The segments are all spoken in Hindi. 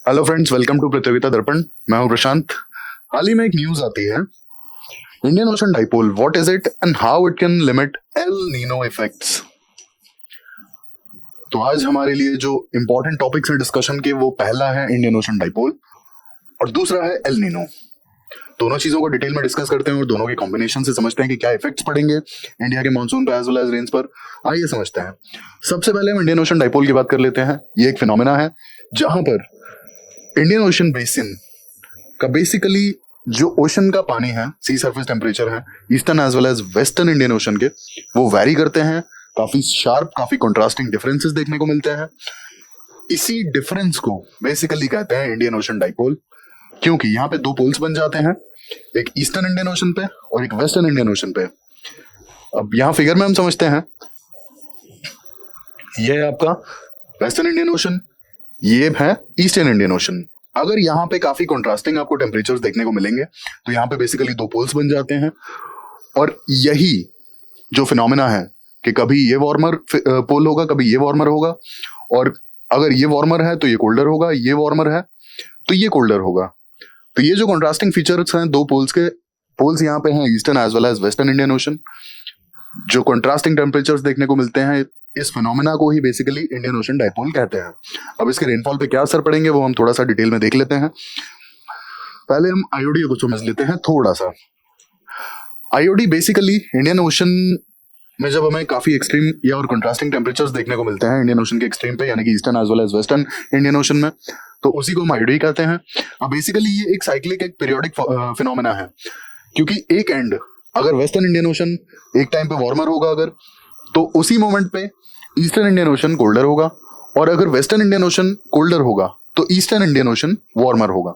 हेलो फ्रेंड्स, वेलकम टू प्रतियोगिता दर्पण। मैं हूं प्रशांत। हाल ही में एक न्यूज आती है, Indian ocean dipole, what is it and how it can limit El Nino effects. तो आज हमारे लिए जो इंपॉर्टेंट टॉपिक्स हैं डिस्कशन के, वो पहला है इंडियन ओशन डाइपोल और दूसरा है एल नीनो। दोनों चीजों को डिटेल में डिस्कस करते हैं और दोनों के कॉम्बिनेशन से समझते हैं कि क्या इफेक्ट्स पड़ेंगे इंडिया के मानसून पर एज वेल एज रेन्स पर। आइए समझते हैं। सबसे पहले हम इंडियन ओशन डाइपोल की बात कर लेते हैं। ये एक फिनोमेना है जहां पर इंडियन ओशन बेसिन का बेसिकली जो ओशन का पानी है, सी सरफेस टेम्परेचर है, eastern as well as western Indian Ocean के, वो वैरी करते हैं। काफी शार्प, काफी कंट्रास्टिंग डिफरेंसेस देखने को मिलते हैं। इसी डिफरेंस को बेसिकली कहते हैं इंडियन ओशन डाइपोल, क्योंकि यहाँ पे दो पोल्स बन जाते हैं, एक ईस्टर्न इंडियन ओशन पे और एक वेस्टर्न इंडियन ओशन पे। अब यहाँ फिगर में हम समझते हैं, ये है आपका वेस्टर्न इंडियन ओशन, ये है ईस्टर्न इंडियन ओशन। अगर यहाँ पे काफी कंट्रास्टिंग आपको टेम्परेचर्स देखने को मिलेंगे तो यहाँ पे बेसिकली दो पोल्स बन जाते हैं। और यही जो फिनोमेना है कि कभी ये वार्मर पोल होगा, कभी ये वार्मर होगा, और अगर ये वार्मर है तो ये कोल्डर होगा, ये वार्मर है तो ये कोल्डर होगा। तो ये जो कंट्रास्टिंग फीचर्स हैं दो पोल्स के, पोल्स यहाँ पे हैं eastern as well as western Indian ocean, जो कंट्रास्टिंग टेम्परेचर्स देखने को मिलते हैं, इस फिनोमेना को ही बेसिकली इंडियन ओशन डाइपोल कहते हैं। अब इसके रेनफॉल पे क्या असर पड़ेंगे वो हम थोड़ा सा डिटेल में देख लेते हैं। पहले हम आईओडी को समझ लेते हैं थोड़ा सा। आईओडी बेसिकली इंडियन ओशन में जब हमें काफी एक्सट्रीम या और कंट्रास्टिंग टेम्परेचर्स देखने को मिलते हैं इंडियन ओशन के एक्सट्रीम पे, यानी कि eastern as well as western Indian ocean में, तो उसी को हम आईओडी कहते हैं। अब बेसिकली ये एक साइक्लिक, एक पीरियोडिक फिनोमेना है, क्योंकि एक एंड अगर वेस्टर्न इंडियन ओशन एक टाइम पे वार्मर होगा अगर, तो उसी मोमेंट पे ईस्टर्न इंडियन ओशन कोल्डर होगा, और अगर वेस्टर्न इंडियन ओशन कोल्डर होगा तो ईस्टर्न इंडियन ओशन वार्मर होगा।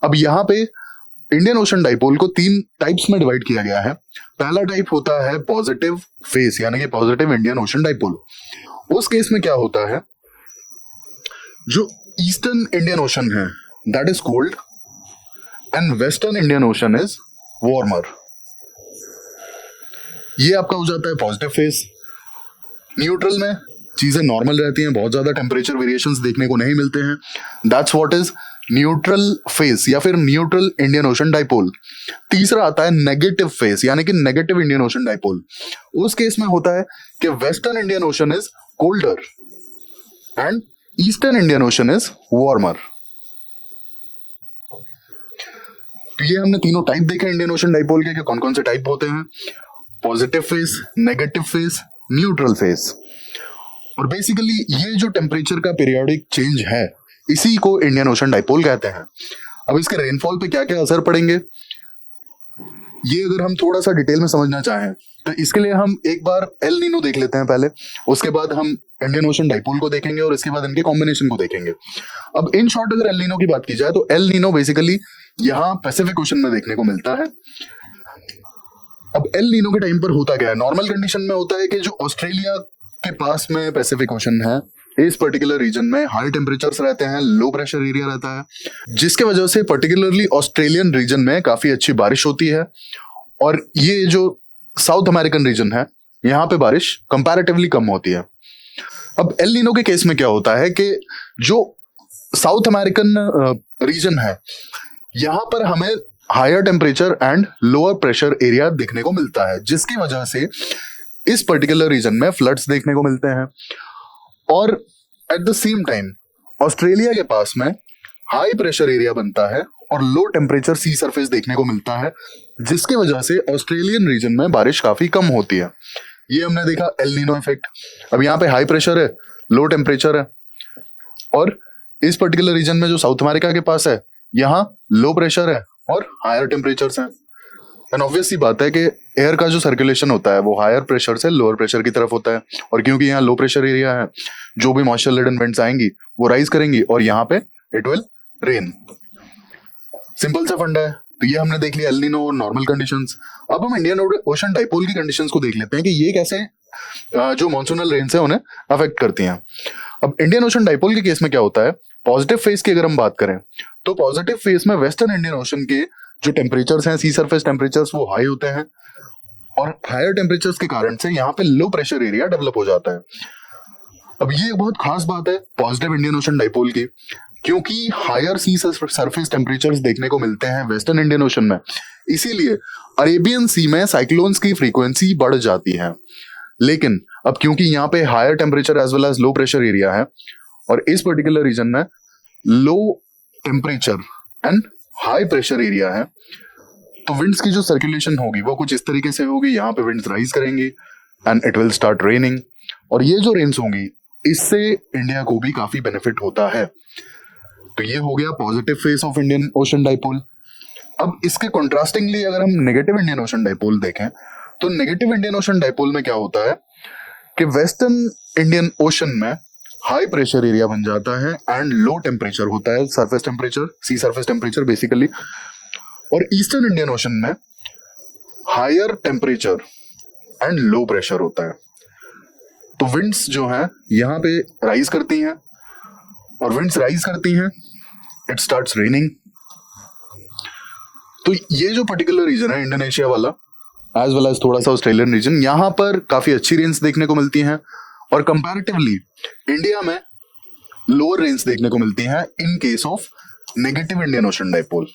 अब यहाँ पे इंडियन ओशन डाइपोल को तीन टाइप्स में डिवाइड किया गया है। पहला टाइप होता है पॉजिटिव फेस, यानी कि पॉजिटिव इंडियन ओशन डाइपोल। उस केस में क्या होता है, जो ईस्टर्न इंडियन ओशन है that is cold and western Indian ocean is warmer. ये आपका हो जाता है पॉजिटिव फेस। न्यूट्रल में चीजें नॉर्मल रहती हैं, बहुत ज्यादा टेम्परेचर वेरिएशंस देखने को नहीं मिलते हैं। That's what is neutral face या फिर न्यूट्रल इंडियन ओशन डाइपोल। तीसरा आता है नेगेटिव फेस, यानी कि नेगेटिव इंडियन ओशन डाइपोल। उस केस में होता है कि western Indian ocean is colder and eastern Indian ocean is warmer. तो ये हमने तीनों टाइप देखे इंडियन ओशन डाइपोल के, कौन कौन से टाइप होते हैं: positive face, negative face, neutral face. और बेसिकली ये जो टेम्परेचर का पीरियोडिक चेंज है, इसी को इंडियन ओशन डाइपोल कहते हैं। अब इसके रेनफॉल पे क्या क्या असर पड़ेंगे, ये अगर हम थोड़ा सा डिटेल में समझना चाहें तो इसके लिए हम एक बार एल नीनो देख लेते हैं पहले, उसके बाद हम इंडियन ओशन डाइपोल को देखेंगे और इसके बाद इनके कॉम्बिनेशन को देखेंगे। अब इन शॉर्ट अगर एल नीनो की बात की जाए तो एल नीनो बेसिकली यहाँ पैसिफिक ओशन में देखने को मिलता है। अब एल नीनो के टाइम पर होता क्या है, नॉर्मल कंडीशन में होता है कि जो ऑस्ट्रेलिया के पास में पैसिफिक ओशन है, इस पर्टिकुलर रीजन में हाई टेम्परेचर्स रहते हैं, लो प्रेशर एरिया रहता है, जिसके वजह से पर्टिकुलरली ऑस्ट्रेलियन रीजन में काफी अच्छी बारिश होती है। और ये जो साउथ अमेरिकन रीजन है, यहाँ पे बारिश कंपैरेटिवली कम होती है। अब एल नीनो के केस में क्या होता है कि जो साउथ अमेरिकन रीजन है, यहाँ पर हमें higher temperature and lower pressure area देखने को मिलता है, जिसकी वजह से इस पर्टिकुलर रीजन में फ्लड्स देखने को मिलते हैं। और at the same time Australia के पास में हाई प्रेशर एरिया बनता है और लो टेम्परेचर सी सरफेस देखने को मिलता है, जिसकी वजह से ऑस्ट्रेलियन रीजन में बारिश काफी कम होती है। ये हमने देखा एल नीनो इफेक्ट। अब यहाँ पे हाई प्रेशर है, लो टेम्परेचर है, और इस पर्टिकुलर रीजन में जो साउथ अमेरिका के पास है, यहाँ लो प्रेशर है और हायर टेम्परेचर्स हैं। एंड ऑब्वियस सी बात है कि एयर का जो सर्कुलेशन होता है वो हायर प्रेशर से लोअर प्रेशर की तरफ होता है, और क्योंकि यहाँ लो प्रेशर एरिया है, जो भी मॉइस्चर लेडन विंड्स आएंगी वो राइज करेंगी और यहाँ पे इट विल रेन। सिंपल सा फंडा है। तो ये हमने देख लिया एल नीनो और नॉर्मल कंडीशंस। अब हम इंडियन ओशन डाइपोल की कंडीशंस को देख लेते हैं कि ये कैसे जो मॉनसूनल रेन्स है उन्हें अफेक्ट करती हैं। अब इंडियन ओशन डाइपोल के केस में क्या होता है, पॉजिटिव फेस की अगर हम बात करें तो पॉजिटिव फेस में वेस्टर्न इंडियन ओशन के जो टेम्परेचर्स हैं, सी सरफेस टेम्परेचर्स, वो हाई होते हैं, और हायर टेम्परेचर्स के कारण से यहाँ पे लो प्रेशर एरिया डेवलप हो जाता है। अब ये बहुत खास बात है पॉजिटिव इंडियन ओशन डाइपोल की, क्योंकि हायर सी सरफेस टेम्परेचर्स देखने को मिलते हैं वेस्टर्न इंडियन ओशन में, इसीलिए अरेबियन सी में साइक्लोन्स की फ्रीक्वेंसी बढ़ जाती है। लेकिन अब क्योंकि यहाँ पे higher temperature as well as low pressure area है और इस पर्टिकुलर रीजन में low temperature and high pressure area है, तो विंड्स की जो सर्कुलेशन होगी वो कुछ इस तरीके से होगी। यहाँ पे विंड्स राइज करेंगी and it will start raining, और ये जो रेन्स होंगी इससे इंडिया को भी काफी बेनिफिट होता है। तो ये हो गया positive phase of Indian ocean dipole. अब इसके कॉन्ट्रास्टिंगली अगर हम नेगेटिव इंडियन ओशन डाइपोल देखें, तो नेगेटिव इंडियन ओशन डाइपोल में क्या होता है कि वेस्टर्न इंडियन ओशन में हाई प्रेशर एरिया बन जाता है एंड लो टेम्परेचर होता है, surface temperature, sea surface temperature basically, और ईस्टर्न इंडियन ओशन में higher temperature and low pressure होता है। तो विंड्स जो है यहाँ पे राइज करती हैं, और विंड्स राइज करती हैं, इट स्टार्ट्स रेनिंग। तो ये जो पर्टिकुलर रीजन है इंडोनेशिया वाला एज वेल एज थोड़ा सा ऑस्ट्रेलियन रीजन, यहाँ पर काफी अच्छी रेंज देखने को मिलती हैं, और कंपैरेटिवली इंडिया में लोअर रेंज देखने को मिलती हैं in case of negative Indian ocean dipole.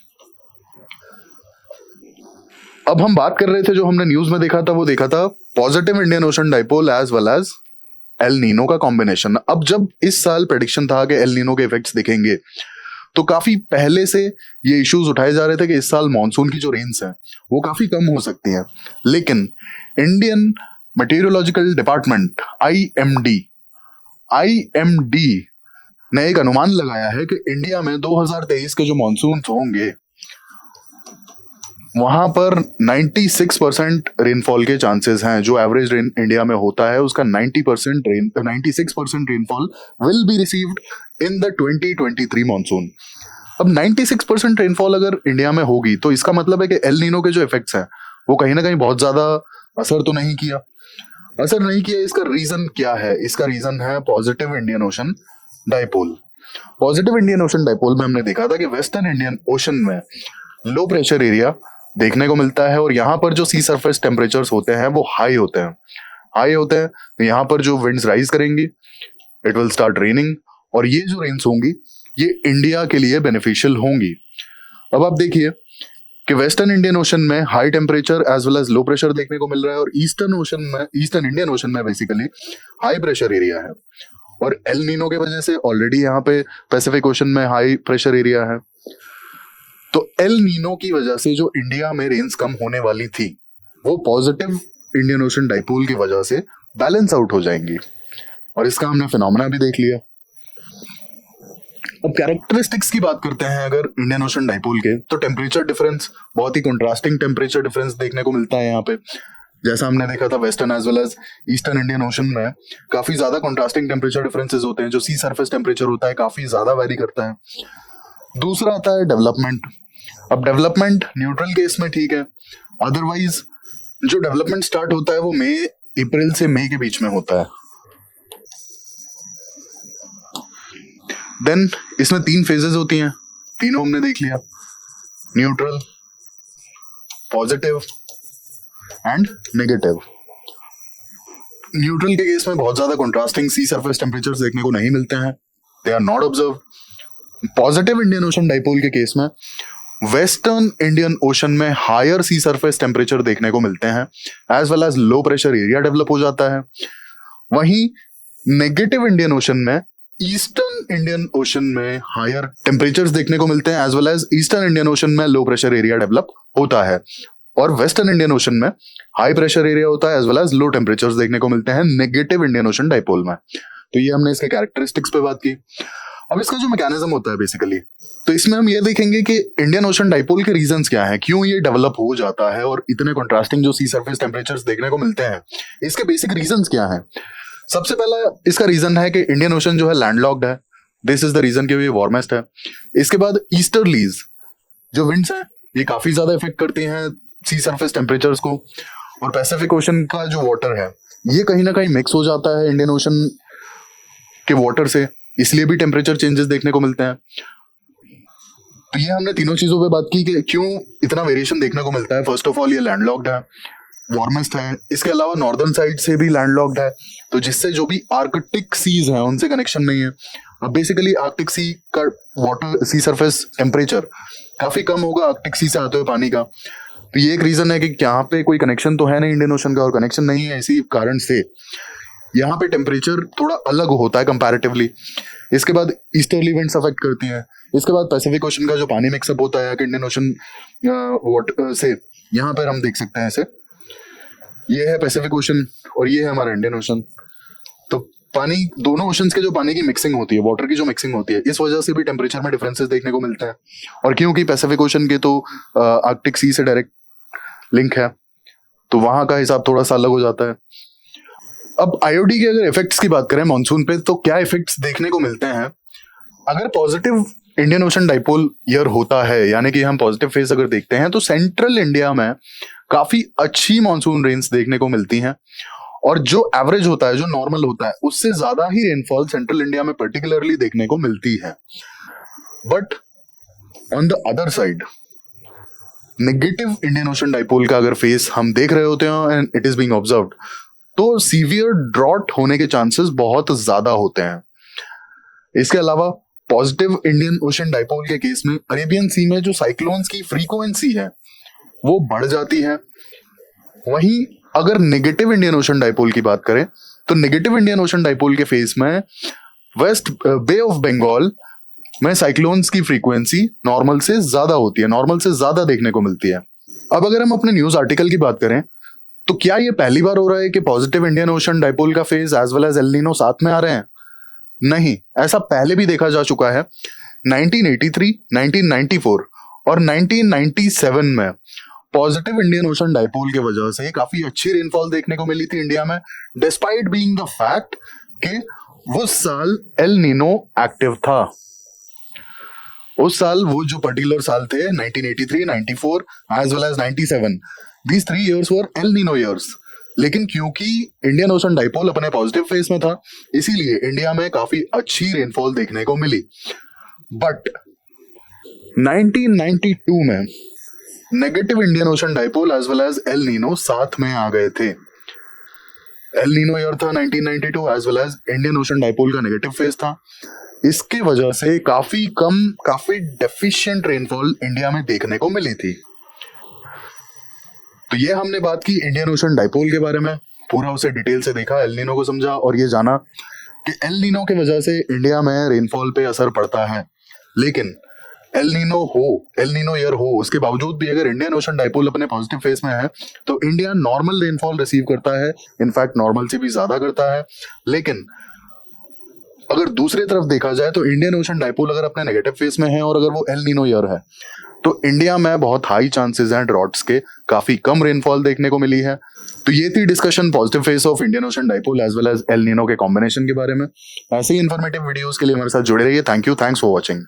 अब हम बात कर रहे थे, जो हमने न्यूज में देखा था वो देखा था positive Indian ocean dipole as well as El Nino का कॉम्बिनेशन। अब जब इस साल प्रेडिक्शन था कि एल नीनो के इफेक्ट्स दिखेंगे, तो काफी पहले से ये इश्यूज उठाए जा रहे थे कि इस साल मानसून की जो रेंज है वो काफी कम हो सकती है। लेकिन इंडियन मेटीरियोलॉजिकल डिपार्टमेंट आईएमडी ने एक अनुमान लगाया है कि इंडिया में 2023 के जो मानसून होंगे वहां पर 96% रेनफॉल के चांसेस हैं। जो एवरेज रेन इंडिया में होता है उसका 96% rainfall will be received in the 2023 monsoon. अब 96% रेनफॉल अगर इंडिया में होगी तो इसका मतलब है कि एल नीनो के जो इफेक्ट्स हैं वो कहीं ना कहीं बहुत ज्यादा असर तो नहीं किया। इसका रीजन क्या है? इसका रीजन है positive Indian ocean dipole. Positive Indian ocean dipole में हमने देखा था कि वेस्टर्न इंडियन ओशन में लो प्रेशर एरिया देखने को मिलता है, और यहाँ पर जो सी सरफेस टेम्परेचर्स होते हैं वो हाई होते हैं। तो यहाँ पर जो विंड्स राइज करेंगी, इट विल स्टार्ट रेनिंग, और ये जो रेन्स होंगी ये इंडिया के लिए बेनिफिशियल होंगी। अब आप देखिए कि वेस्टर्न इंडियन ओशन में high temperature as well as low pressure देखने को मिल रहा है, और ईस्टर्न इंडियन ओशन में बेसिकली हाई प्रेशर एरिया है, और एल नीनो के वजह से ऑलरेडी यहाँ पे पैसिफिक ओशन में हाई प्रेशर एरिया है। तो एल नीनो की वजह से जो इंडिया में रेंज कम होने वाली थी वो पॉजिटिव इंडियन ओशन डाइपोल की वजह से बैलेंस आउट हो जाएंगी, और इसका हमने फिनोमेना भी देख लिया। अब कैरेक्टरिस्टिक्स की बात करते हैं अगर इंडियन ओशन डाइपोल के, तो टेम्परेचर डिफरेंस, बहुत ही कंट्रास्टिंग टेम्परेचर डिफरेंस देखने को मिलता है यहाँ पे। जैसा हमने देखा था western as well as eastern Indian ocean में काफी ज्यादा कंट्रास्टिंग टेम्परेचर डिफरेंसेस होते हैं। जो सी सरफेस टेम्परेचर होता है काफी ज्यादा वेरी करता है। दूसरा आता है डेवलपमेंट। अब डेवलपमेंट न्यूट्रल केस में ठीक है, अदरवाइज जो डेवलपमेंट स्टार्ट होता है वो अप्रैल से मई के बीच में होता है। देन इसमें 3 फेजेस होती हैं, तीनों हमने देख लिया, neutral, positive and negative. Neutral के केस में बहुत ज्यादा कंट्रास्टिंग सी सरफेस टेम्परेचर्स देखने को नहीं मिलते हैं, they are not observe. Positive Indian ocean dipole के केस में वेस्टर्न इंडियन ओशन में हायर सी सरफेस टेम्परेचर देखने को मिलते हैं, as well as low pressure area develop हो जाता है। वहीं नेगेटिव इंडियन ओशन में ईस्टर्न इंडियन ओशन में हायर टेम्परेचर्स देखने को मिलते हैं, as well as eastern Indian ocean में लो प्रेशर एरिया डेवलप होता है, और वेस्टर्न इंडियन ओशन में हाई प्रेशर एरिया होता है, as well as low temperatures देखने को मिलते हैं नेगेटिव इंडियन ओशन डाइपोल में। तो ये हमने इसके कैरेक्टरिस्टिक्स पे बात की। अब इसका जो मैकेनिज्म होता है बेसिकली, तो इसमें हम ये देखेंगे कि इंडियन ओशन डाइपोल के रीजंस क्या हैं, क्यों ये डेवलप हो जाता है और इतने कंट्रास्टिंग जो सी सरफेस टेम्परेचर्स देखने को मिलते हैं, इसके बेसिक रीजंस क्या हैं। सबसे पहला इसका रीजन है कि इंडियन ओशन जो है लैंडलॉक्ड है, दिस इज द रीजन कि ये वार्मेस्ट है। इसके बाद ईस्टर्लीज जो विंड्स हैं ये काफी ज्यादा इफेक्ट करती हैं सी सरफेस टेम्परेचर्स को, और पैसिफिक ओशन का जो वाटर है ये कहीं ना कहीं मिक्स हो जाता है इंडियन ओशन के वाटर से, इसलिए भी टेम्परेचर चेंजेस देखने को मिलते हैं। तो ये हमने तीनों चीजों पे बात की कि क्यों इतना वेरिएशन देखने को मिलता है। फर्स्ट ऑफ ऑल ये लैंडलॉक्ड है, वार्मेस्ट है, इसके अलावा नॉर्दर्न साइड से भी लैंडलॉक्ड है, तो जिससे जो भी आर्कटिक सीज हैं उनसे कनेक्शन नहीं है। अब बेसिकली आर्कटिक सी का वाटर सी सरफेस टेम्परेचर काफी कम होगा आर्कटिक सी से आते हुए पानी का। तो ये एक रीजन है कि यहाँ पे कोई कनेक्शन तो है नहीं इंडियन ओशन का, और कनेक्शन नहीं है इसी कारण से यहाँ पे टेम्परेचर थोड़ा अलग होता है कंपैरेटिवली। इसके बाद ईस्टर्ली विंड्स अफेक्ट करती हैं। इसके बाद पैसिफिक ओशन का जो पानी मिक्सअप होता है इंडियन ओशन वाटर से, यहाँ पर हम देख सकते हैं इसे, ये है पैसिफिक ओशन और ये है हमारा इंडियन ओशन। तो पानी, दोनों ओशंस के जो पानी की मिक्सिंग होती है, वाटर की जो मिक्सिंग होती है, इस वजह से भी टेम्परेचर में डिफरेंसेस देखने को मिलते हैं। और क्योंकि पैसिफिक ओशन के तो आर्कटिक सी से डायरेक्ट लिंक है, तो वहां का हिसाब थोड़ा सा अलग हो जाता है। अब आईओडी के अगर इफेक्ट्स की बात करें मॉनसून पे, तो क्या इफेक्ट्स देखने को मिलते हैं? अगर positive Indian ocean dipole year होता है, यानी कि हम पॉजिटिव फेज अगर देखते हैं, तो सेंट्रल इंडिया में काफी अच्छी मॉनसून रेन्स देखने को मिलती हैं। और जो एवरेज होता है, जो नॉर्मल होता है, उससे ज्यादा ही रेनफॉल सेंट्रल इंडिया में पर्टिकुलरली देखने को मिलती है। But on the other side, negative Indian ocean dipole का अगर फेस हम देख रहे होते हैं and it is being observed, तो सीवियर ड्रॉट होने के चांसेस बहुत ज्यादा होते हैं। इसके अलावा पॉजिटिव इंडियन ओशन डाइपोल के केस में अरेबियन सी में जो साइक्लोन्स की फ्रीक्वेंसी है वो बढ़ जाती है। वहीं अगर नेगेटिव इंडियन ओशन डाइपोल की बात करें, तो नेगेटिव इंडियन ओशन डाइपोल के फेस में वेस्ट बे ऑफ बंगाल में साइक्लोन्स की फ्रीक्वेंसी नॉर्मल से ज्यादा होती है, नॉर्मल से ज्यादा देखने को मिलती है। अब अगर हम अपने न्यूज आर्टिकल की बात करें, तो क्या ये पहली बार हो रहा है कि पॉजिटिव इंडियन ओशन डाइपोल का phase as well as El Nino साथ में आ रहे हैं? नहीं, ऐसा पहले भी देखा जा चुका है। 1983, 1994 और 1997 में पॉजिटिव इंडियन ओशन डाइपोल के वजह से काफी अच्छी रेनफॉल देखने को मिली थी इंडिया में, डिस्पाइट बीइंग द फैक्ट कि वो साल एल नीनो एक्टिव था। उस साल वो जो पर्टिकुलर साल थे 1983, 94 as well as 97, these 3 years were El Nino years। लेकिन क्योंकि इंडियन ओशन डाइपोल अपने पॉजिटिव फेज में था, इसीलिए इंडिया में काफी अच्छी रेनफॉल देखने को मिली। बट 1992 में negative Indian ocean dipole as well as El Nino साथ में आ गए थे। एल नीनो ईयर था 1992 as well as Indian ocean dipole का नेगेटिव फेज था। इसके वजह से काफी डेफिशिएंट रेनफॉल इंडिया में देखने को मिली थी। तो ये हमने बात की इंडियन ओशन डाइपोल के बारे में, पूरा उसे डिटेल से देखा, एल नीनो को समझा और ये जाना कि एल नीनो की वजह से इंडिया में रेनफॉल पे असर पड़ता है। लेकिन एल नीनो ईयर हो, उसके बावजूद भी अगर इंडियन ओशन डाइपोल अपने पॉजिटिव फेज में है, तो इंडिया नॉर्मल रेनफॉल रिसीव करता है, इनफैक्ट नॉर्मल से भी ज्यादा करता है। लेकिन अगर दूसरी तरफ देखा जाए, तो इंडियन ओशन डाइपोल अगर अपने नेगेटिव फेज में है और अगर वो एल नीनो ईयर है, तो इंडिया में बहुत हाई चांसेस हैं ड्रॉट्स के, काफी कम रेनफॉल देखने को मिली है। तो ये थी discussion positive phase of Indian ocean dipole as well as El Nino के कॉम्बिनेशन के बारे में। ऐसे ही इंफॉर्मेटिव वीडियोस के लिए हमारे साथ जुड़े रहिए। Thank you, thanks for watching.